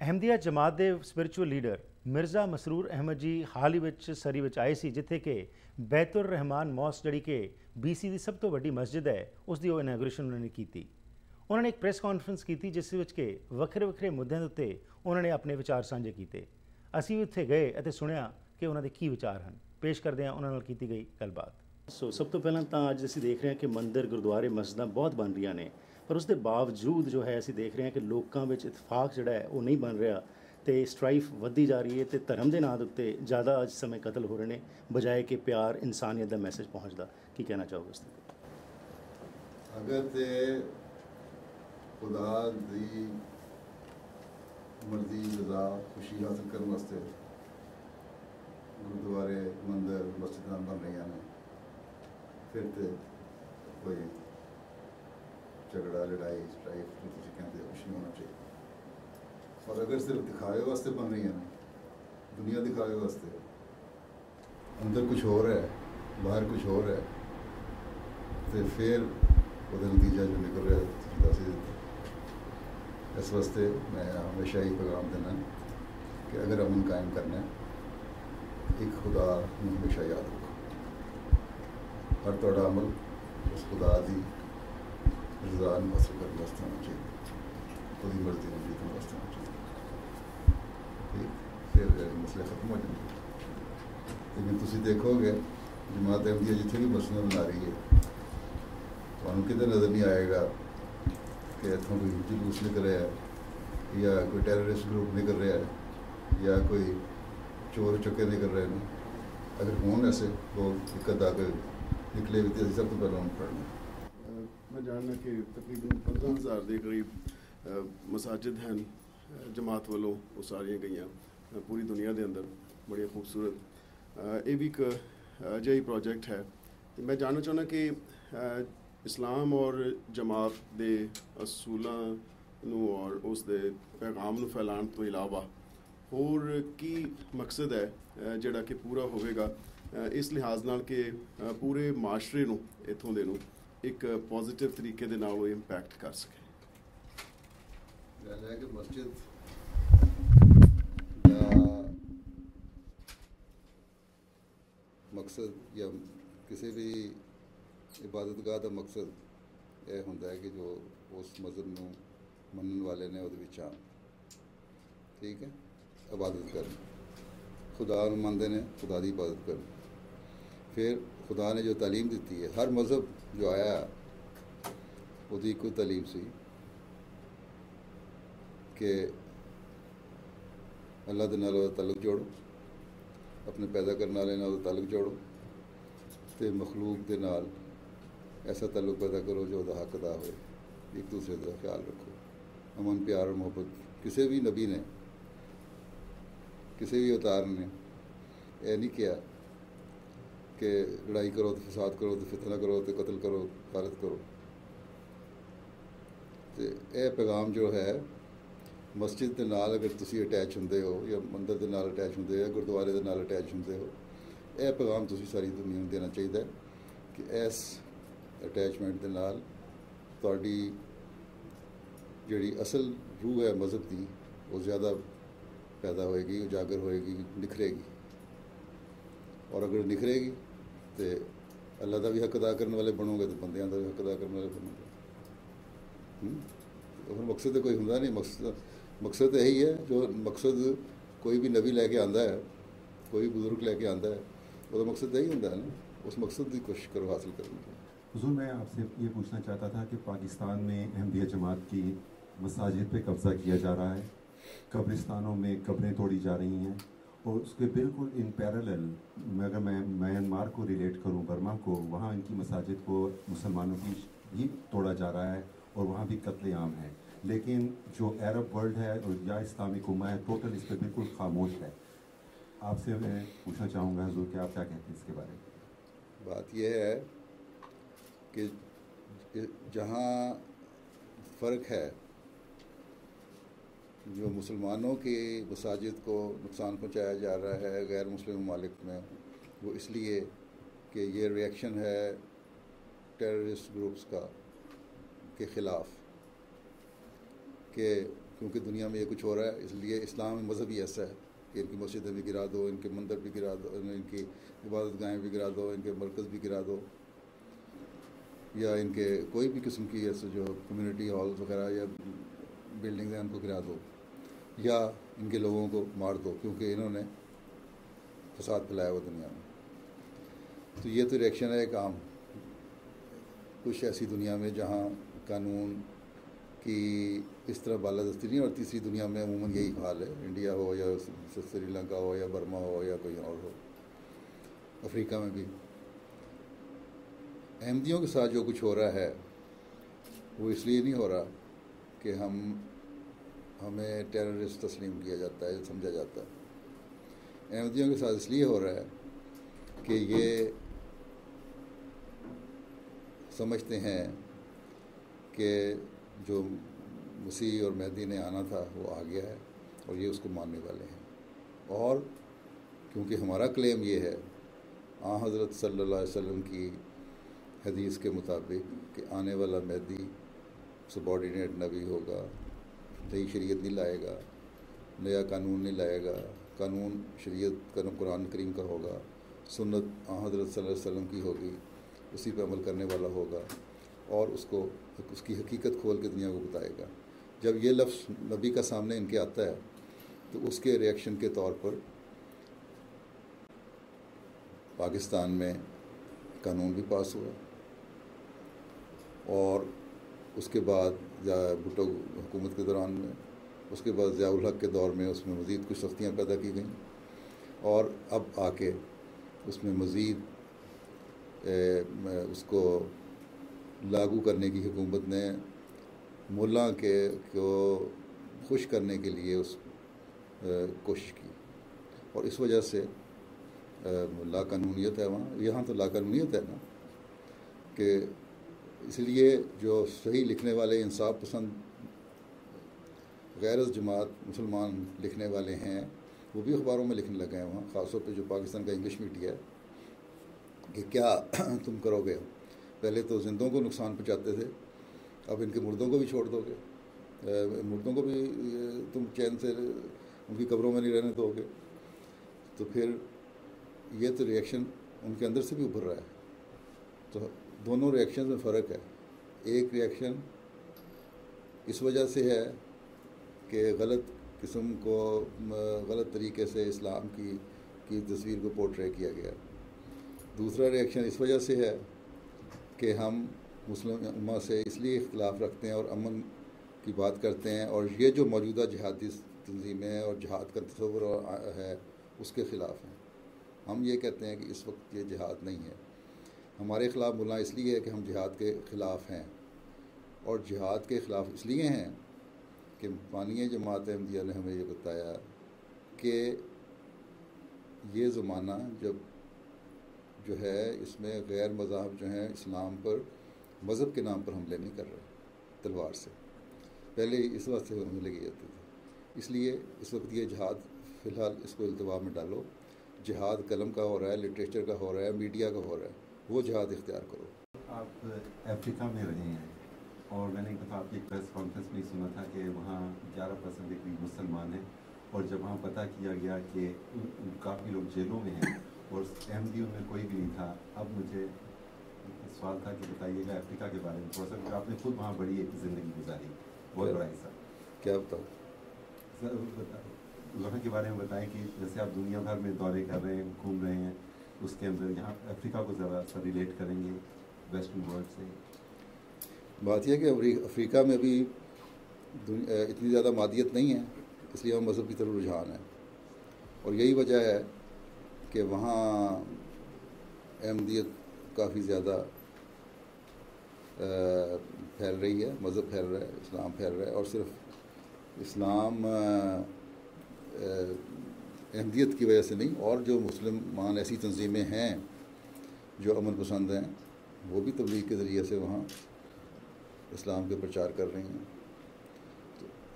अहमदिया जमात के spiritual leader Mirza Masroor Ahmad जी हाल ही में सरी में आए सी, जिथे कि बैतुर रहमान मॉस्क जी कि BC की सब तो वड्डी मस्जिद है उसकी इनैगोरेशन उन्होंने की। उन्होंने एक प्रेस कॉन्फ्रेंस की जिस कि वक्रे वक्रे मुद्दों के उत्ते उन्होंने अपने विचार साझे किए। असी भी उत्थे गए और सुनिया कि उन्होंने की विचार हैं। पेश करते हैं उन्होंने की गई गलबात। सब तो पहला तो अज असीं देख रहे हैं कि मंदिर गुरुद्वारे मस्जिदां बहुत बन रही ने, पर उसके बावजूद जो है असीं देख रहे हैं कि लोगों में इतफाक जिहड़ा है वो नहीं बन रहा तो स्ट्राइफ वधी जा रही है तो धर्म के नाम के उत्ते ज़्यादा अज समय कतल हो रहे हैं बजाय कि प्यार इंसानियत का मैसेज पहुँचता। की कहना चाहोगे इस पर? अगर तो खुदा की मर्जी रजा खुशी हासिल करने वास्ते गुरुद्वारे मंदिर मस्जिद बन रही हैं, फिर तो कोई झगड़ा लड़ाई स्ट्राइफ जो तुम कहते हो कुछ नहीं होना चाहिए। और अगर सिर्फ दिखावे वास्ते बन रही हैं, दुनिया दिखावे वास्ते, अंदर कुछ हो रहा है बाहर कुछ हो रहा है, तो फिर वो नतीजा जो निकल रहा है दस ही देते। इस वास्ते मैं हमेशा ही पैगाम देना कि अगर अमन कायम करना है, एक खुदा हमेशा याद रखो। हर थोड़ा अमल उस खुदा की रजा हासिल करने वास्ते होना चाहिए, खुदी मर्जी में जीतने वास्ते होना चाहिए। ठीक, फिर मसले खत्म हो जाएंगे। लेकिन तुम देखोगे जमात अहमदिया जिथे भी मसला बना रही है, तो कितने नज़र नहीं आएगा कि इतों कोई जुलूस निकल रहा है या कोई टेररिस्ट ग्रुप निकल रहा है या कोई चोर चुके निकल रहे हैं। अगर हों ऐसे लोग दिक्कत आकर निकले भी तो सब तो पहले उन पढ़ना। मैं जानना कि तकरीबन 15,000 के करीब मसाजिद हैं जमात वालों वो सारियाँ गई पूरी दुनिया के अंदर, बड़ी खूबसूरत। ये भी एक अजिहा प्रोजेक्ट है। मैं जानना चाहना कि इस्लाम और जमात के असूलों और उस दे पैगाम नूं फैलाण तो इलावा होर की मकसद है जिहड़ा कि पूरा होवेगा इस लिहाज नाल कि पूरे माशरे नूं इत्थों दे नूं एक पॉजिटिव तरीके दे नाल वो इंपैक्ट कर सके। गल है कि मस्जिद मकसद या किसी भी इबादतगाह का मकसद यह होंदा है कि जो उस मजहब नूं मनन वाले ने उहदे विच आउण, ठीक है, इबादत करन, खुदा नूं मनदे ने, खुदा की इबादत करन। फिर खुदा ने जो तालीम दी है, हर मज़हब जो आया उसकी कोई तालीम सी कि अल्लाह दे नाल ताल्लुक जोड़ो, अपने पैदा करने वाले नाल ताल्लुक जोड़ो, तो मखलूक दे नाल ऐसा ताल्लुक पैदा करो जो उसका हक अदा हो, एक दूसरे का ख्याल रखो, अमन प्यार और मोहब्बत। किसी भी नबी ने, किसी भी अवतार ने यह नहीं किया कि लड़ाई करो तो फसाद करो तो फितना करो तो कत्ल करो गारत करो। तो यह पैगाम जो है मस्जिद के नाल अगर तुसी अटैच होंदे हो या मंदिर के नाल अटैच होंदे हो या गुरुद्वारे के नाल अटैच होंदे हो, यह पैगाम तुसी सारी दुनिया में देना चाहिए कि इस अटैचमेंट के नाल तुहाडी जिहड़ी असल रूह है मज़हब की वो ज़्यादा पैदा होएगी, उजागर होएगी, निखरेगी। और अगर निखरेगी तो अल्लाह का भी हक अदा करने वाले बनोगे तो बंदियां का भी हक अदा करने वाले बनोगे। और मकसद तो कोई होंदा नहीं, मकसद यही है जो मकसद कोई भी नबी लैके आंदा है, कोई बुजुर्ग लैके आंदा है, वो मकसद यही होंदा है ना, उस मकसद की कोशिश करो हासिल करने की। हुज़ूर, मैं आपसे ये पूछना चाहता था कि पाकिस्तान में अहमदिया जमात की मसाजिद पे कब्ज़ा किया जा रहा है, कब्रिस्तानों में कब्रें तोड़ी जा रही हैं और उसके बिल्कुल इन पैरेलल अगर मैं म्यांमार को रिलेट करूं, बर्मा को, वहाँ इनकी मसाजिद को मुसलमानों की भी तोड़ा जा रहा है और वहाँ भी कत्लेआम है। लेकिन जो अरब वर्ल्ड है और या इस्लामिक उम्मा है टोटल इस पर बिल्कुल खामोश है। आपसे मैं पूछना चाहूँगा हुज़ूर कि आप क्या कहते हैं इसके बारे में? बात यह है कि जहाँ फ़र्क है, जो मुसलमानों की मसाजिद को नुकसान पहुँचाया जा रहा है गैर मुस्लिम ममालिक में, वो इसलिए कि ये रिएक्शन है टेररिस्ट ग्रुप्स का के ख़िलाफ़ कि کیونکہ دنیا میں یہ کچھ ہو رہا ہے، اس لیے اسلام مذہب ہی ایسا ہے کہ ان کی مسجدیں بھی گرا دو، ان کے مندر بھی گرا دو، ان کی عبادت گاہیں بھی گرا دو، ان کے مرکز بھی گرا دو، یا ان کے کوئی بھی قسم کی ایسے جو کمیونٹی ہالز وغیرہ یا بلڈنگز ہیں ان کو گرا دو، یا ان کے لوگوں کو مار دو، کیونکہ انہوں نے فساد پھیلایا ہوا دنیا میں۔ تو یہ تو ریئیکشن ہے ایک عام کچھ ایسی دنیا میں جہاں قانون کی اس طرح بالادستی نہیں، اور تیسری دنیا میں عموماً یہی حال ہے، انڈیا ہو یا سری لنکا ہو یا برما ہو یا کوئی اور ہو، افریقہ میں بھی احمدیوں کے ساتھ جو کچھ ہو رہا ہے وہ اس لیے نہیں ہو رہا کہ ہمیں ٹیررسٹ تسلیم کیا جاتا ہے، سمجھا جاتا ہے۔ احمدیوں کے ساتھ اس لیے ہو رہا ہے کہ یہ سمجھتے ہیں کہ جو مسیح اور مہدی نے آنا تھا وہ آ گیا ہے اور یہ اس کو ماننے والے ہیں، اور کیونکہ ہمارا کلیم یہ ہے حضرت صلی اللہ علیہ وسلم کی حدیث کے مطابق کہ آنے والا مہدی سبارڈینیٹ نبی ہوگا، نئی شریعت نہیں لائے گا، نیا قانون نہیں لائے گا، قانون شریعت قرآن کریم کا ہوگا، سنت حضرت صلی اللہ علیہ وسلم کی ہوگی، اسی پہ عمل کرنے والا ہوگا، اور اس کی حقیقت کھول کے دنیا کو بتائے گا۔ جب یہ لفظ نبی کا سامنے ان کے آتا ہے تو اس کے ریئیکشن کے طور پر پاکستان میں قانون بھی پاس ہوا، اور اس کے بعد بھٹو حکومت کے دوران میں، اس کے بعد ضیاء الحق کے دور میں اس میں مزید کچھ سختیاں پیدا کی گئیں، اور اب آ کے اس میں مزید اس کو لاگو کرنے کی حکومت نے ملا کو خوش کرنے کے لیے کوشش کی، اور اس وجہ سے لا قانونیت ہے وہاں۔ یہاں تو لا قانونیت ہے نا، کہ اس لیے جو صحیح لکھنے والے انصاف پسند غیر جماعت مسلمان لکھنے والے ہیں وہ بھی اخباروں میں لکھنے لگے ہیں وہاں، خاص طور پہ جو پاکستان کا انگلش میڈیا ہے، کہ کیا تم کرو گے، پہلے تو زندوں کو نقصان پہنچاتے تھے، اب ان کے مردوں کو بھی چھوڑ دو گے، مردوں کو بھی تم چین سے ان کی قبروں میں نہیں رہنے دو گے۔ تو پھر یہ تو ریئیکشن ان کے اندر سے بھی ابھر رہا ہے۔ تو دونوں ریئیکشن میں فرق ہے۔ ایک ریئیکشن اس وجہ سے ہے کہ غلط قسم کو غلط طریقے سے اسلام کی تصویر کو پورٹرے کیا گیا۔ دوسرا ریئیکشن اس وجہ سے ہے کہ ہم مسلم امہ سے اس لیے اختلاف رکھتے ہیں اور امن کی بات کرتے ہیں، اور یہ جو موجودہ جہادی تنظیمیں اور جہاد کا تصور ہے اس کے خلاف ہیں۔ ہم یہ کہتے ہیں کہ اس وقت یہ جہاد نہیں ہے، ہمارے خلاف ملا اس لیے ہے کہ ہم جہاد کے خلاف ہیں، اور جہاد کے خلاف اس لیے ہیں کہ بانی جماعت احمدیہ نے ہمیں یہ بتایا کہ یہ زمانہ جو ہے اس میں غیر مذاہب جو ہیں اسلام پر مذہب کے نام پر حملے نہیں کر رہے تلوار سے، پہلے اس وقت سے حملے کیے جاتے تھے۔ اس لیے اس وقت یہ جہاد فی الحال اس کو التوا میں ڈالو، جہاد قلم کا ہو رہا ہے، لٹریچر کا ہو رہا ہے، میڈیا کا ہو رہا ہے، وہ جہاد اختیار کرو۔ آپ افریقہ میں رہے ہیں اور میں نے ایک دفعہ آپ کی پریس کانفرنس میں سنا تھا کہ وہاں 11% کے قریب مسلمان ہیں، اور جب وہاں پتہ کیا گیا کہ کافی لوگ جیلوں میں ہیں اور احمدیوں میں کوئی بھی نہیں تھا، اب مجھے سوال تھا کہ بتائیے گا افریقہ کے بارے میں تھوڑا سا، کہ آپ نے خود وہاں بڑی ایک زندگی گزاری، بہت بڑا حصہ۔ کیا بتاؤ سر وہاں کے بارے میں بتائیں کہ جیسے آپ دنیا بھر میں دورے کر رہے ہیں، گھوم رہے ہیں، اس کے اندر یہاں افریقہ کو ذرا سا ریلیٹ کریں گے ویسٹرن ورلڈ سے۔ بات یہ کہ افریقہ میں بھی اتنی زیادہ مادیت نہیں ہے، اس لیے ہم مذہب کی طرف رجحان ہے، اور یہی وجہ ہے کہ وہاں احمدیت کافی زیادہ پھیل رہی ہے، مذہب پھیل رہا ہے، اسلام پھیل رہا ہے، اور صرف اسلام احمدیت کی وجہ سے نہیں، اور جو مسلمان ایسی تنظیمیں ہیں جو امن پسند ہیں وہ بھی تبلیغ کے ذریعے سے وہاں اسلام کے پرچار کر رہی ہیں،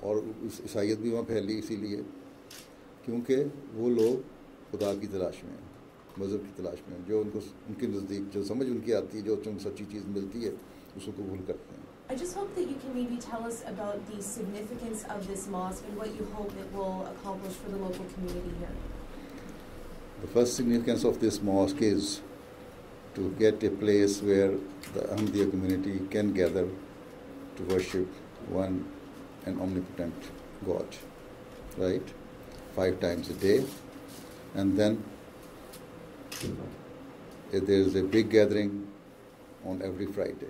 اور عیسائیت بھی وہاں پھیلی اسی لیے کیونکہ وہ لوگ خدا کی تلاش میں ہیں، مذہب کی تلاش میں ہیں، جو ان کے نزدیک جو سمجھ ان کی آتی ہے، جو سچی چیز ملتی ہے اس کو قبول کرتے ہیں۔ I just hope that you can maybe tell us about the significance of this mosque and what you hope it will accomplish for the local community here. The first significance of this mosque is to get a place where the Ahmadiyya community can gather to worship one and omnipotent God, right? 5 times a day. And then there is a big gathering on every Friday.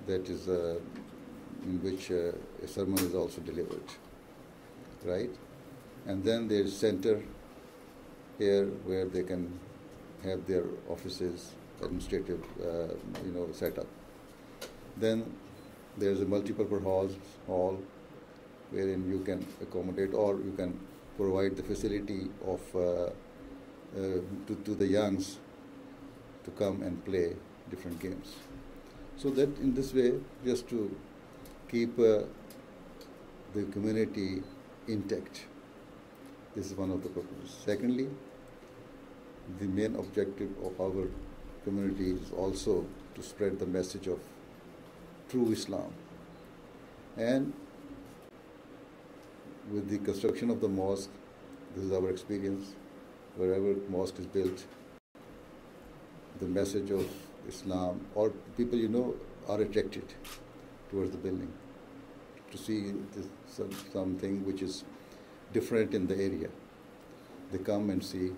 That is in which a sermon is also delivered, right? And then there is center here where they can have their offices, administrative, set up. Then there is a multi-purpose hall wherein you can accommodate or you can provide the facility of to the youngs to come and play different games. So that in this way, just to keep the community intact. This is one of the purposes. Secondly, the main objective of our community is also to spread the message of true Islam. And with the construction of the mosque, this is our experience, wherever mosque is built, the message of Islam, or people are attracted towards the building to see something which is different in the area. They come and see,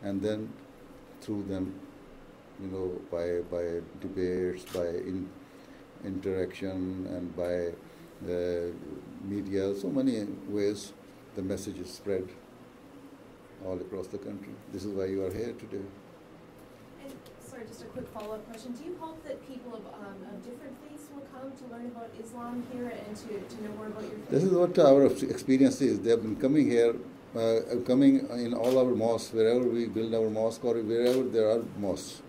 and then through them, by debates, by interaction, and by media, so many ways the message is spread all across the country. This is why you are here today. And sorry, just a quick follow-up question. Do you hope that people of different faiths will come to learn about Islam here and to know more about your faith? This is what our experience is. They have been coming here, coming in all our mosques, wherever we build our mosque or wherever there are mosques,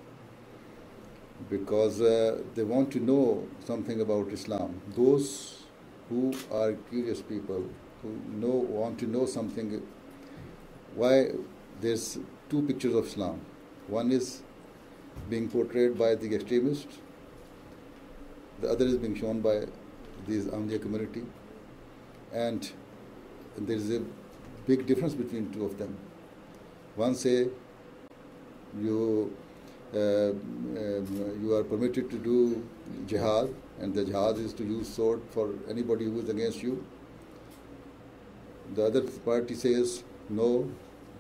because they want to know something about Islam. Those who are curious people, who want to know something, why there's 2 pictures of Islam. One is being portrayed by the extremists, the other is being shown by this Ahmadiyya community, and there is a big difference between 2 of them. One say you are permitted to do jihad, and the jihad is to use sword for anybody who is against you. The other party says no,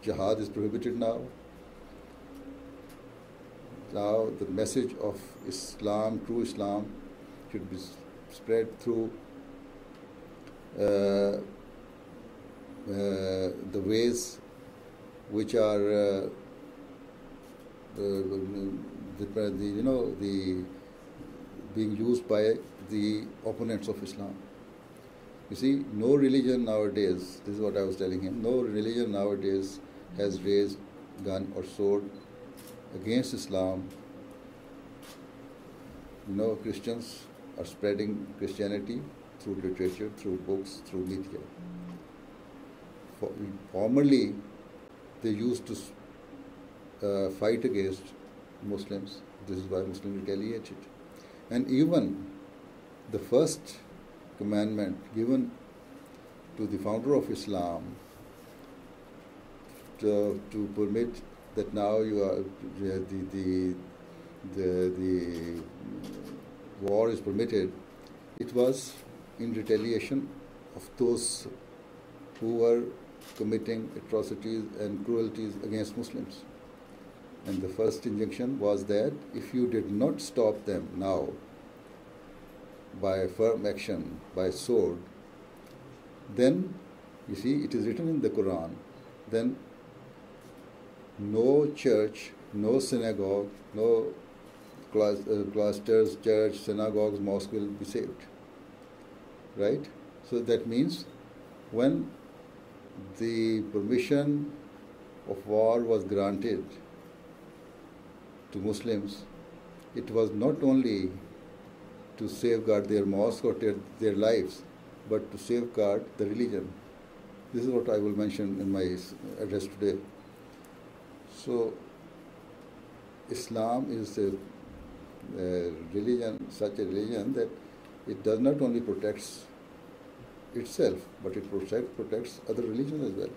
jihad is prohibited now. Now the message of Islam, true Islam, should be spread through the ways which are being used by the opponents of Islam. You see, no religion nowadays, this is what I was telling him, no religion nowadays has raised gun or sword against Islam. Christians are spreading Christianity through literature, through books, through media. Formerly, they used to fight against Muslims. This is why Muslims retaliated. And even the first commandment given to the founder of Islam to permit that now you are the war is permitted, it was in retaliation of those who were committing atrocities and cruelties against Muslims. And the first injunction was that if you did not stop them now by firm action, by sword, then, you see, it is written in the Quran, then no church, no synagogue, no clusters, church, synagogues, mosque will be saved. Right? So that means when the permission of war was granted to Muslims, it was not only to safeguard their mosque or their lives, but to safeguard the religion. This is what I will mention in my address today. So, Islam is a religion, such a religion that it does not only protects itself, but it protects other religions as well.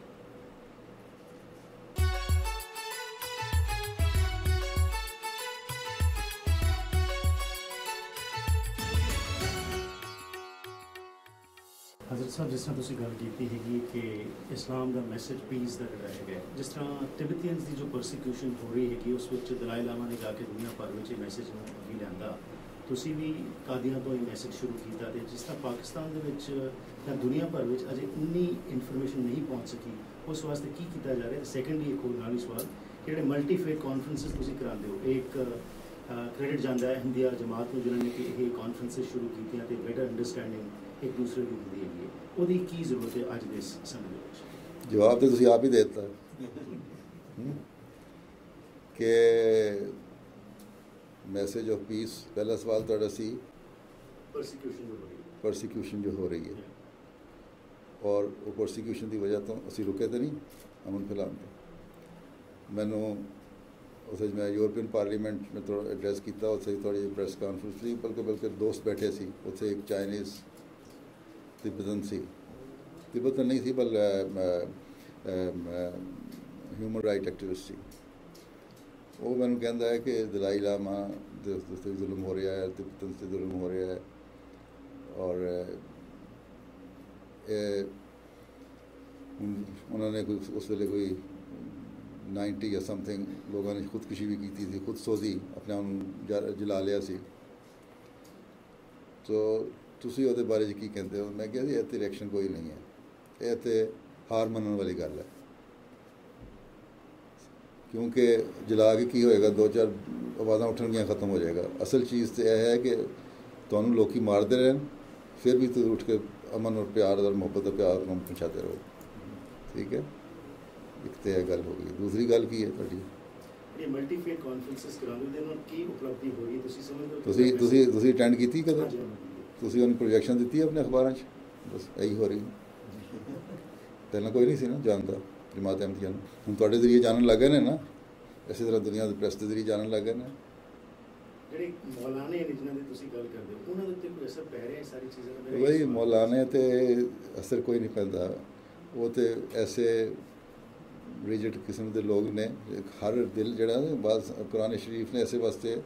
हज़रत साहब जिस तरह तुसी गल कीती हैगी कि इस्लाम का मैसेज पीस का जिहड़ा हैगा जिस तरह तिब्बतियंस की जो परसिक्यूशन हो रही हैगी उस विच दलाई लामा ने जाके दुनिया भर में मैसेज भी लिया तुसी भी कादियां तो ये मैसेज शुरू किया ते जिस तरह पाकिस्तान दे विच या दुनिया भर में अजे उन्नी इन्फॉर्मेशन नहीं पहुँच सकी उस वास्ते की किया जा रहा है। सैकेंडली एक होर नाली सवाल कि जिहड़े मल्टी फेथ कॉन्फ्रेंसिस तुसी करांदे हो एक क्रेडिट जाता है अहमदिया जमात को जिन्होंने कि ये कॉन्फ्रेंसिस शुरू की ते बेटर अंडरस्टैंडिंग एक दूसरे की होंदी है ਉਹਦੀ ਕੀ ਜ਼ਰੂਰਤ ਹੈ ਅੱਜ ਦੇ ਸਮੇਂ ਦੇ ਵਿੱਚ? ਜਵਾਬ ਤਾਂ ਤੁਸੀਂ ਆਪ ਹੀ ਦੇ ਦਿੱਤਾ ਕਿ ਮੈਸੇਜ ਆਫ ਪੀਸ ਪਹਿਲਾ ਸਵਾਲ ਤੁਹਾਡਾ ਸੀ ਪਰਸੀਕਿਊਸ਼ਨ ਜੋ ਹੋ ਰਹੀ ਹੈ ਔਰ ਉਹ ਪਰਸੀਕਿਊਸ਼ਨ ਦੀ ਵਜ੍ਹਾ ਤੋਂ ਅਸੀਂ ਰੁਕੇ ਤਾਂ ਨਹੀਂ ਅਮਨ ਫੈਲਾਉਣ ਤੋਂ। ਮੈਨੂੰ ਉੱਥੇ ਮੈਂ ਯੂਰਪੀਅਨ ਪਾਰਲੀਮੈਂਟ ਮੈਂ ਥੋੜ੍ਹਾ ਐਡਰੈਸ ਕੀਤਾ ਉੱਥੇ ਥੋੜ੍ਹੀ ਪ੍ਰੈਸ ਕਾਨਫਰੰਸ ਸੀ ਬਲਕਿ ਦੋਸਤ ਬੈਠੇ ਸੀ ਉੱਥੇ ਇੱਕ ਚਾਈਨੀਜ਼ तिब्बतन सी तिब्बतन नहीं थी बल ह्यूमन राइट एक्टिविस्ट सी वो मैंने कहता है कि दलाई लामा से जुल्म हो रहा है तिब्बतन से जुल्म हो रहा है और उन्होंने कोई उस वेले कोई 90 या समथिंग लोगों ने खुदकुशी भी की थी खुद सोजी अपने आप जला लिया सी तो ਤੁਸੀਂ ਉਹਦੇ ਬਾਰੇ 'ਚ ਕੀ ਕਹਿੰਦੇ ਹੋ? ਮੈਂ ਕਿਹਾ ਜੀ ਇੱਥੇ ਰਿਐਕਸ਼ਨ ਕੋਈ ਨਹੀਂ ਹੈ, ਇਹ ਇੱਥੇ ਹਾਰ ਮੰਨਣ ਵਾਲੀ ਗੱਲ ਹੈ ਕਿਉਂਕਿ ਜਲਾ ਕੇ ਕੀ ਹੋਏਗਾ ਦੋ ਚਾਰ ਆਵਾਜ਼ਾਂ ਉੱਠਣਗੀਆਂ ਖਤਮ ਹੋ ਜਾਏਗਾ। ਅਸਲ ਚੀਜ਼ ਤਾਂ ਇਹ ਹੈ ਕਿ ਤੁਹਾਨੂੰ ਲੋਕੀ ਮਾਰਦੇ ਰਹਿਣ ਫਿਰ ਵੀ ਤੁਸੀਂ ਉੱਠ ਕੇ ਅਮਨ ਔਰ ਪਿਆਰ ਔਰ ਮੁਹੱਬਤ ਦਾ ਪਿਆਰ ਨੂੰ ਪਹੁੰਚਾते ਰਹੋ। ਠੀਕ ਹੈ, ਇੱਕ ਤਾਂ ਇਹ ਗੱਲ ਹੋ ਗਈ। ਦੂਸਰੀ ਗੱਲ ਕੀ ਹੈ ਤੁਹਾਡੀ? ਇਹ ਮਲਟੀ ਫੇਥ ਕਾਨਫਰੰਸਿਸ ਕਰਾਉਂਦੇ ਦੇ ਨਾਲ ਕੀ ਉਪਲਬਧੀ ਹੋ ਰਹੀ ਤੁਸੀਂ ਸਮਝਦੇ ਹੋ? ਤੁਸੀਂ ਅਟੈਂਡ ਕੀਤੀ ਕਦੇ? ਤੁਸੀਂ ਉਹਨੂੰ ਪ੍ਰੋਜੈਕਸ਼ਨ ਦਿੱਤੀ ਆਪਣੇ ਅਖਬਾਰਾਂ 'ਚ? ਬਸ ਇਹੀ ਹੋ ਰਹੀ ਪਹਿਲਾਂ ਕੋਈ ਨਹੀਂ ਸੀ ਨਾ ਜਾਣਦਾ ਜਮਾਤ ਅਹਿਮਦੀਆ ਨੂੰ। ਹੁਣ ਤੁਹਾਡੇ ਜ਼ਰੀਏ ਜਾਣਨ ਲੱਗ ਗਏ ਨੇ ਨਾ, ਇਸੇ ਤਰ੍ਹਾਂ ਦੁਨੀਆ ਦੇ ਪ੍ਰੈਸ ਦੇ ਜ਼ਰੀਏ ਜਾਣਨ ਲੱਗ ਗਏ ਨੇ। ਜਿਹੜੇ ਮੌਲਾਨੇ ਨੇ ਜਿਨ੍ਹਾਂ ਦੀ ਤੁਸੀਂ ਗੱਲ ਕਰਦੇ ਹੋ ਉਹਨਾਂ ਦੇ ਉੱਤੇ ਕੋਈ ਅਸਰ ਪੈ ਰਿਹਾ ਸਾਰੀ ਚੀਜ਼ਾਂ ਦਾ? ਬਈ ਮੌਲਾਨੇ 'ਤੇ ਅਸਰ ਕੋਈ ਨਹੀਂ ਪੈਂਦਾ, ਉਹ ਤਾਂ ਐਸੇ ਰਿਜਿਡ ਕਿਸਮ ਦੇ ਲੋਕ ਨੇ। ਹਰ ਦਿਲ ਜਿਹੜਾ ਬਾਅਦ ਕੁਰਾਨ ਸ਼ਰੀਫ ਨੇ ਐਸੇ ਵਾਸਤੇ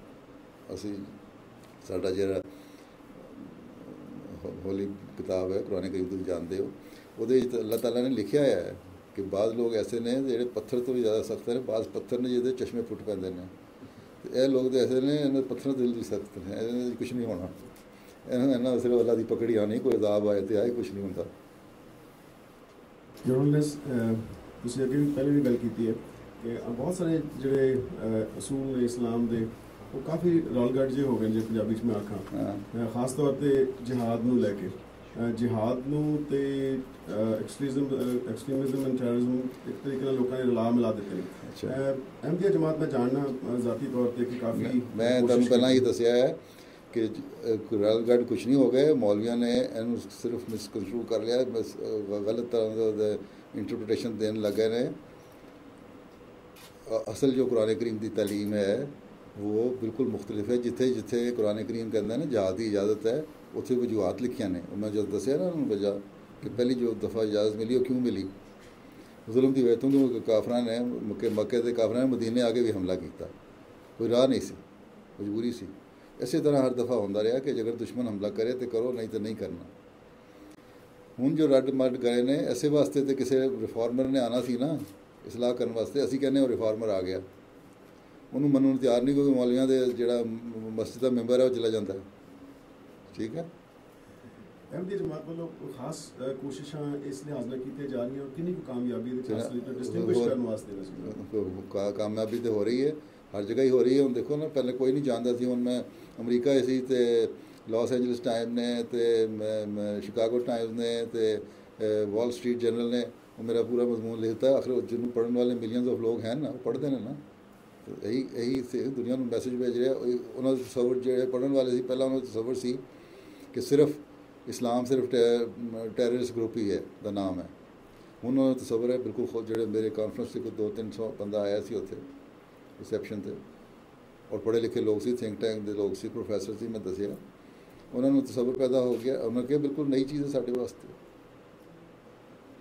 ਅਸੀਂ ਸਾਡਾ ਜਿਹੜਾ ਹੋਲੀ किताब है कुरान करीम तुम जानते हो ਉਹਦੇ ਵਿੱਚ अल्लाह ताला ने लिखा है कि बाद लोग ऐसे ने ਜਿਹੜੇ पत्थर तो भी ज़्यादा सख्त ने, बाद पत्थर ने ਜਿਹਦੇ चश्मे फुट पैंदे ने ਤੇ ਇਹ ਲੋਕ तो ऐसे ने ਇਹਨਾਂ पत्थर दिल भी सख्त ने, ਇਹਦੇ कुछ नहीं होना। ਇਹਨਾਂ ਸਿਰਫ ਅੱਲਾ ਦੀ ਪਕੜੀ ਆਣੀ, ਕੋਈ ਅਜ਼ਾਬ ਆਏ ਤੇ ਆਏ, ਕੁਛ ਨਹੀਂ ਹੁੰਦਾ। ਜਰਨਲਿਸਟ ਤੁਸੀਂ ਅੱਗੇ ਵੀ ਪਹਿਲੇ ਵੀ ਗੱਲ ਕੀਤੀ ਹੈ ਕਿ ਬਹੁਤ ਸਾਰੇ ਜਿਹੜੇ ਅਸੂਲ ਨੇ ਇਸਲਾਮ ਦੇ ਉਹ ਕਾਫੀ ਰਲਗੜ ਜਿਹੇ ਹੋ ਗਏ ਜੇ ਪੰਜਾਬੀ 'ਚ ਮੈਂ ਆਖਾਂ, ਖਾਸ ਤੌਰ 'ਤੇ ਜਿਹਾਦ ਨੂੰ ਲੈ ਕੇ। ਜਿਹਾਦ ਨੂੰ ਤੇ ਐਕਸਟ੍ਰੀਮਿਜ਼ਮ ਐਂਡ ਟੈਰਰਿਜ਼ਮ ਇੱਕ ਤਰੀਕੇ ਨਾਲ ਲੋਕਾਂ ਨੇ ਰਲਾ ਮਿਲਾ ਦਿੱਤੇ ਨੇ। ਅਹਿਮਦੀਆ ਜਮਾਤ ਮੈਂ ਜਾਣਨਾ ਜ਼ਾਤੀ ਤੌਰ 'ਤੇ ਕਿ ਕਾਫੀ ਮੈਂ ਤੁਹਾਨੂੰ ਪਹਿਲਾਂ ਹੀ ਦੱਸਿਆ ਹੈ ਕਿ ਰਲਗੜ ਕੁਛ ਨਹੀਂ ਹੋ ਗਏ। ਮੌਲਵੀਆਂ ਨੇ ਇਹਨੂੰ ਸਿਰਫ ਮਿਸਕਨਸਟਰੂ ਕਰ ਲਿਆ, ਗਲਤ ਤਰ੍ਹਾਂ ਦਾ ਇੰਟਰਪ੍ਰੀਟੇਸ਼ਨ ਦੇਣ ਲੱਗੇ ਨੇ। ਅਸਲ ਜੋ ਕੁਰਾਨ ਕਰੀਮ ਦੀ ਤਾਲੀਮ ਹੈ वो बिल्कुल मुख्तलिफ है। जिथे जिथे कुरान करीम कहता है ना जहाद की इजाज़त है, उत्थे वजूहत लिखिया ने। मैं जो दसिया ना उन्होंने वजह कि पहली जो दफ़ा इजाज़त मिली वो क्यों मिली? जुल्म की वजह तो काफरां ने मक्के के काफरां ने मदीने आके भी हमला किया, कोई राह नहीं सी, मजबूरी सी। इस तरह हर दफ़ा होंदा रहा कि अगर दुश्मन हमला करे तो करो, नहीं तो नहीं करना। हुण जो रड मड गए ने इसे वास्ते तो किसी रिफॉर्मर ने आना सी ना इसलाह करने वास्ते। असीं कहने रिफॉर्मर आ गया, ਉਹਨੂੰ ਮੰਨਣ ਨੂੰ ਤਿਆਰ ਨਹੀਂ, ਕਿਉਂਕਿ ਮੌਲਵੀਆਂ ਦੇ ਜਿਹੜਾ ਮਸਜਿਦ ਦਾ ਮੈਂਬਰ ਹੈ ਉਹ ਚਲਾ ਜਾਂਦਾ। ਠੀਕ ਹੈ, ਅਹਿਮਦੀਆ ਜਮਾਤ ਵੱਲੋਂ ਖਾਸ ਕੋਸ਼ਿਸ਼ਾਂ ਇਸ ਲਿਹਾਜ਼ ਨਾਲ ਕੀਤੀਆਂ ਜਾ ਰਹੀਆਂ, ਕਿੰਨੀ ਕੁ ਕਾਮਯਾਬੀ ਦੇ ਡਿਸਟਿੰਗੁਇਸ਼ ਕਰਨ ਵਾਸਤੇ? ਕਾਮਯਾਬੀ ਤਾਂ ਹੋ ਰਹੀ ਹੈ, ਹਰ ਜਗ੍ਹਾ ਹੀ ਹੋ ਰਹੀ ਹੈ। ਹੁਣ ਦੇਖੋ ਨਾ, ਪਹਿਲੇ ਕੋਈ ਨਹੀਂ ਜਾਣਦਾ ਸੀ। ਹੁਣ ਮੈਂ ਅਮਰੀਕਾ ਸੀ ਤੇ ਲਾਸ ਐਂਜਲਸ ਟਾਈਮ ਨੇ ਤੇ ਸ਼ਿਕਾਗੋ ਟਾਈਮਸ ਨੇ ਤੇ ਵਾਲ ਸਟਰੀਟ ਜਰਨਲ ਨੇ ਉਹ ਮੇਰਾ ਪੂਰਾ ਮਜ਼ਮੂਨ ਲਿਖਤਾ। ਆਖਰ ਜਿਹਨੂੰ ਪੜ੍ਹਨ ਵਾਲੇ ਮਿਲੀਅਨਸ ਆਫ ਲੋਕ ਹਨ ਨਾ, ਉਹ ਪੜ੍ਹਦੇ ਨੇ ਨਾ। ਇਹੀ ਦੁਨੀਆ ਨੂੰ ਮੈਸੇਜ ਭੇਜ ਰਿਹਾ। ਉਹਨਾਂ ਦਾ ਤਸੱਵੁਰ ਜਿਹੜੇ ਪੜ੍ਹਨ ਵਾਲੇ ਸੀ ਪਹਿਲਾਂ ਉਹਨਾਂ ਦਾ ਤਸੱਵੁਰ ਸੀ ਕਿ ਸਿਰਫ ਇਸਲਾਮ ਸਿਰਫ ਟੈਰਰਿਸਟ ਗਰੁੱਪ ਹੀ ਹੈ ਦਾ ਨਾਮ ਹੈ। ਹੁਣ ਉਹਨਾਂ ਦਾ ਤਸੱਵੁਰ ਹੈ। ਬਿਲਕੁਲ ਖੁਦ ਜਿਹੜੇ ਮੇਰੇ ਕਾਨਫਰੰਸ 'ਤੇ ਕੋਈ 200-300 ਬੰਦਾ ਆਇਆ ਸੀ ਉੱਥੇ ਰਿਸੈਪਸ਼ਨ 'ਤੇ, ਉਹ ਬਿਲਕੁਲ ਖੁਦ ਜਿਹੜੇ ਮੇਰੇ ਕਾਨਫਰੰਸ 'ਤੇ 200-300 ਬੰਦਾ ਆਇਆ ਸੀ ਉੱਥੇ ਰਿਸੈਪਸ਼ਨ 'ਤੇ, ਉਹ ਬਿਲਕੁਲ ਖੁਦ ਜਿਹੜੇ ਮੇਰੇ ਕਾਨਫਰੰਸ 'ਤੇ ਕੋਈ 200-300 ਬੰਦਾ ਆਇਆ ਸੀ ਉੱਥੇ ਔਰ ਪੜ੍ਹੇ ਲਿਖੇ ਲੋਕ ਸੀ, ਥਿੰਕ ਟੈਂਕ ਦੇ ਲੋਕ ਸੀ, ਪ੍ਰੋਫੈਸਰ ਸੀ, ਮੈਂ ਦੱਸਿਆ। ਉਹਨਾਂ ਨੂੰ ਤਸੱਵੁਰ ਪੈਦਾ ਹੋ ਗਿਆ, ਉਹਨਾਂ ਕਿਹਾ ਬਿਲਕੁਲ ਨਈ ਚੀਜ਼ ਹੈ ਸਾਡੇ ਵਾਸਤੇ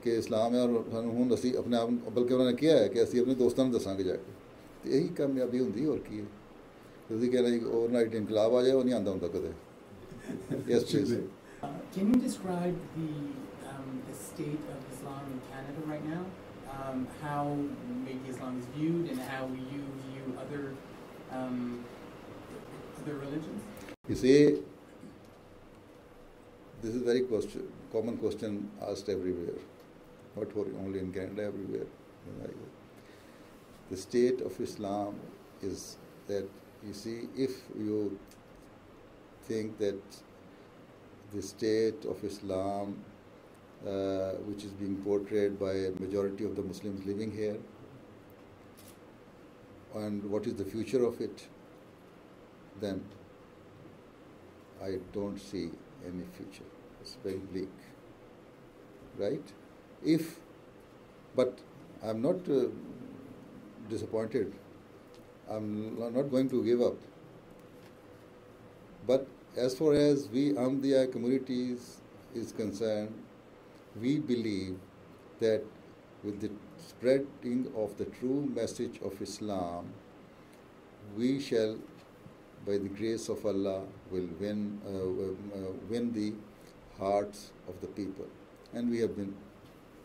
ਕਿ ਇਸਲਾਮ ਹੈ, ਔਰ ਸਾਨੂੰ ਹੁਣ ਅਸੀਂ ਆਪਣੇ ਆਪ, ਬਲਕਿ ਉਹਨਾਂ ਨੇ ਕਿਹਾ ਹੈ ਕਿ ਅਸੀਂ ਆਪਣੇ ਦੋਸਤਾਂ ਨੂੰ ਦੱਸਾਂਗੇ ਜਾ ਕੇ। ਅਤੇ ਇਹੀ ਕਾਮਯਾਬੀ ਹੁੰਦੀ, ਹੋਰ ਕੀ ਹੈ। ਤੁਸੀਂ ਕਹਿ ਰਹੇ ਓਵਰਨਾਈਟ ਇਨਕਲਾਬ ਆ ਜਾਏ, ਉਹ ਨਹੀਂ ਆਉਂਦਾ ਹੁੰਦਾ ਕਦੇ। Yes, please. Can you describe the state of Islam in Canada right now? How maybe Islam is viewed and how you view other religions? You see, this is a very common question asked everywhere, not only in Canada, everywhere. The state of Islam is that, you see, if you think that the state of Islam, which is being portrayed by a majority of the Muslims living here, and what is the future of it, then I don't see any future. It's very bleak, right? But I'm not disappointed. I'm not going to give up. But as far as we Ahmadiyya communities is concerned, we believe that with the spreading of the true message of Islam, we shall, by the grace of Allah, will win the hearts of the people. And we have been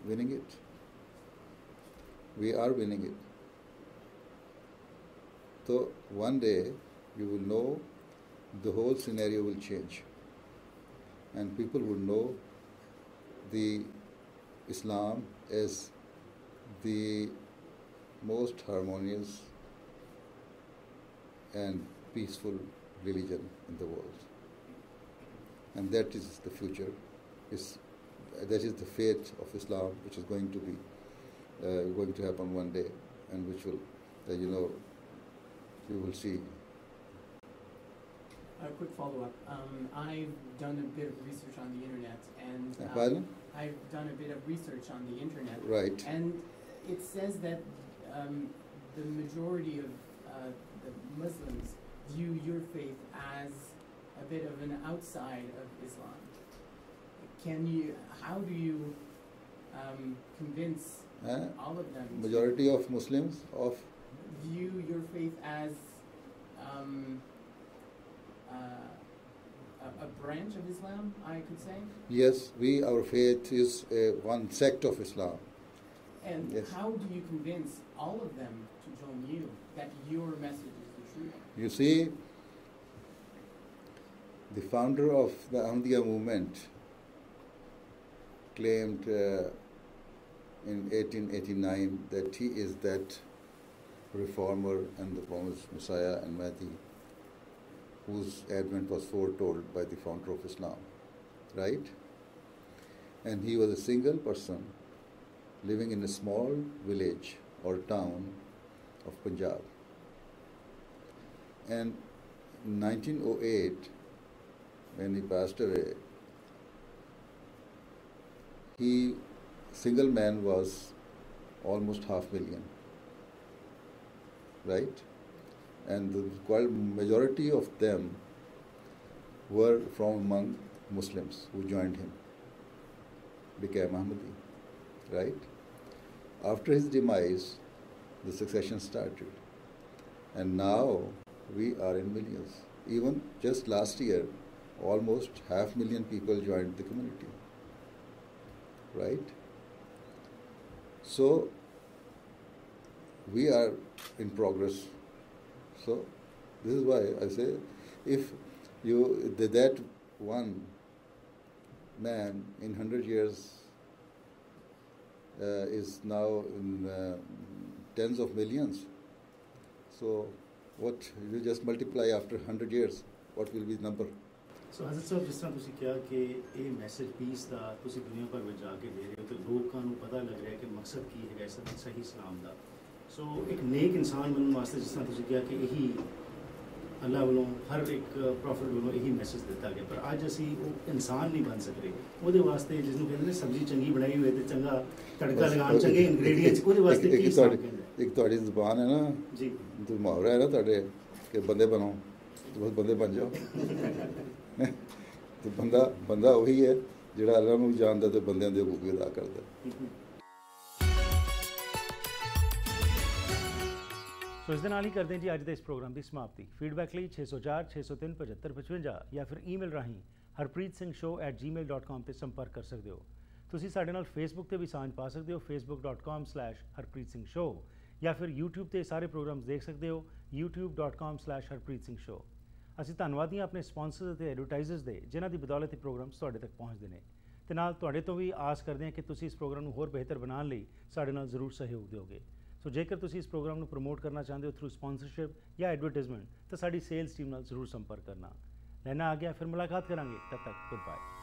winning it. We are winning it. So one day you will know the whole scenario will change, and people will know the Islam as the most harmonious and peaceful religion in the world, and that is the future. That is the fate of Islam, which is going to happen one day, and which will, you will see. A quick follow-up. I've done a bit of research on the internet, and Pardon? I've done a bit of research on the internet. Right. And it says that the majority of the Muslims view your faith as a bit of an outside of Islam. How do you convince all of them? Majority of Muslims view your faith as a branch of Islam, I could say. Yes, our faith is one sect of Islam. And yes. How do you convince all of them to join you that your message is the true one? You see, the founder of the Ahmadiyya movement claimed in 1889 that he is that reformer and the promised Messiah and Mahdi, whose advent was foretold by the founder of Islam, right? And he was a single person living in a small village or town of Punjab. And in 1908, when he passed away, single man was almost 500,000, right? And the majority of them were from among Muslims who joined him, became Ahmadi, right? After his demise, the succession started. And now we are in millions. Even just last year, almost 500,000 people joined the community, right? So we are in progress. So this is why I say, if that one man in 100 years is now in tens of millions, so what you just multiply after 100 years, what will be the number? ਸੋ ਹਜ਼ਰਤ ਸਾਹਿਬ, ਜਿਸ ਤਰ੍ਹਾਂ ਤੁਸੀਂ ਕਿਹਾ ਕਿ ਇਹ message piece ਦਾ ਤੁਸੀਂ ਦੁਨੀਆ ਭਰ ਵਿੱਚ ਜਾ ਕੇ ਦੇ ਰਹੇ ਹੋ ਤੇ ਲੋਕਾਂ ਨੂੰ ਪਤਾ ਲੱਗ ਰਿਹਾ ਕਿ ਮਕਸਦ ਕੀ ਹੈਗਾ ਸਹੀ ਇਸਲਾਮ ਦਾ। ਸੋ ਇੱਕ ਨੇਕ ਇਨਸਾਨ ਬਣਨ ਵਾਸਤੇ, ਜਿਸ ਤਰ੍ਹਾਂ ਤੁਸੀਂ ਕਿਹਾ ਕਿ ਇਹੀ ਅੱਲਾਹ ਵੱਲੋਂ ਹਰ ਇੱਕ ਪ੍ਰੋਫਿਟ ਵੱਲੋਂ ਇਹੀ ਮੈਸੇਜ ਦਿੱਤਾ ਗਿਆ, ਪਰ ਅੱਜ ਅਸੀਂ ਉਹ ਇਨਸਾਨ ਨਹੀਂ ਬਣ ਸਕਦੇ। ਉਹਦੇ ਵਾਸਤੇ ਜਿਸ ਨੂੰ ਕਹਿੰਦੇ ਨੇ ਸਬਜ਼ੀ ਚੰਗੀ ਬਣਾਈ ਹੋਏ ਤੇ ਚੰਗਾ ਤੜਕਾ ਲਗਾਉਣ, ਚੰਗੇ ਇੰਗਰੀਡੀਐਂਟਸ, ਉਹਦੇ ਵਾਸਤੇ ਕੀ ਕਹਿੰਦੇ? ਇੱਕ ਤੁਹਾਡੀ ਜ਼ੁਬਾਨ ਹੈ ਨਾ ਜੀ, ਮੁਹਾਵਰਾ ਹੈ ਨਾ ਤੁਹਾਡੇ, कि बंदे बनो तो बस बंदे बन जाओ तो बंदा वही है ਜਿਹੜਾ ਅੱਲਾਹ ਨੂੰ ਵੀ ਜਾਣਦਾ ਤੇ ਬੰਦਿਆਂ ਦੇ ਹਕੂਕ ਵੀ ਅਦਾ ਕਰਦਾ। ਸੋ ਇਸ ਦੇ ਨਾਲ ਹੀ ਕਰਦੇ ਹਾਂ ਜੀ ਅੱਜ ਦੇ ਇਸ ਪ੍ਰੋਗਰਾਮ ਦੀ ਸਮਾਪਤੀ। ਫੀਡਬੈਕ ਲਈ 604 603 7555 ਜਾਂ ਫਿਰ ਈਮੇਲ ਰਾਹੀਂ harpreetsingh@gmail.com ਤੇ ਸੰਪਰਕ ਕਰ ਸਕਦੇ ਹੋ। ਤੁਸੀਂ ਸਾਡੇ ਨਾਲ ਫੇਸਬੁੱਕ ਤੇ ਵੀ ਸਾਂਝ ਪਾ ਸਕਦੇ ਹੋ, facebook.com/harpreetsingh ਜਾਂ ਫਿਰ YouTube ਤੇ ਸਾਰੇ ਪ੍ਰੋਗਰਾਮਸ ਦੇਖ ਸਕਦੇ ਹੋ, youtube.com/harpreetsingh। ਅਸੀਂ ਧੰਨਵਾਦੀ ਹਾਂ ਆਪਣੇ ਸਪਾਂਸਰਸ ਅਤੇ ਐਡਵਰਟਾਈਜ਼ਰਸ ਦੇ, ਜਿਨ੍ਹਾਂ ਦੀ ਬਦੌਲਤ ਇਹ ਪ੍ਰੋਗਰਾਮਸ ਤੁਹਾਡੇ ਤੱਕ ਪਹੁੰਚਦੇ ਨੇ, ਤੇ ਨਾਲ ਤੁਹਾਡੇ ਤੋਂ ਵੀ ਆਸ ਕਰਦੇ ਹਾਂ ਕਿ ਤੁਸੀਂ ਇਸ ਪ੍ਰੋਗਰਾਮ ਨੂੰ ਹੋਰ ਬਿਹਤਰ ਬਣਾਉਣ ਲਈ ਸਾਡੇ ਨਾਲ ਜ਼ਰੂਰ ਸਹਿਯੋਗ ਦਿਓਗੇ। ਸੋ ਜੇਕਰ ਤੁਸੀਂ ਇਸ ਪ੍ਰੋਗਰਾਮ ਨੂੰ ਪ੍ਰਮੋਟ ਕਰਨਾ ਚਾਹੁੰਦੇ ਹੋ ਥਰੂ ਸਪਾਂਸਰਸ਼ਿਪ ਜਾਂ ਐਡਵਰਟਾਈਜ਼ਮੈਂਟ, ਤਾਂ ਸਾਡੀ ਸੇਲਸ ਟੀਮ ਨਾਲ ਜ਼ਰੂਰ ਸੰਪਰਕ ਕਰਨਾ। ਲੈਣਾ ਆ ਗਿਆ, ਫਿਰ ਮੁਲਾਕਾਤ ਕਰਾਂਗੇ, ਤਦ ਤੱਕ ਗੁੱਡ ਬਾਏ।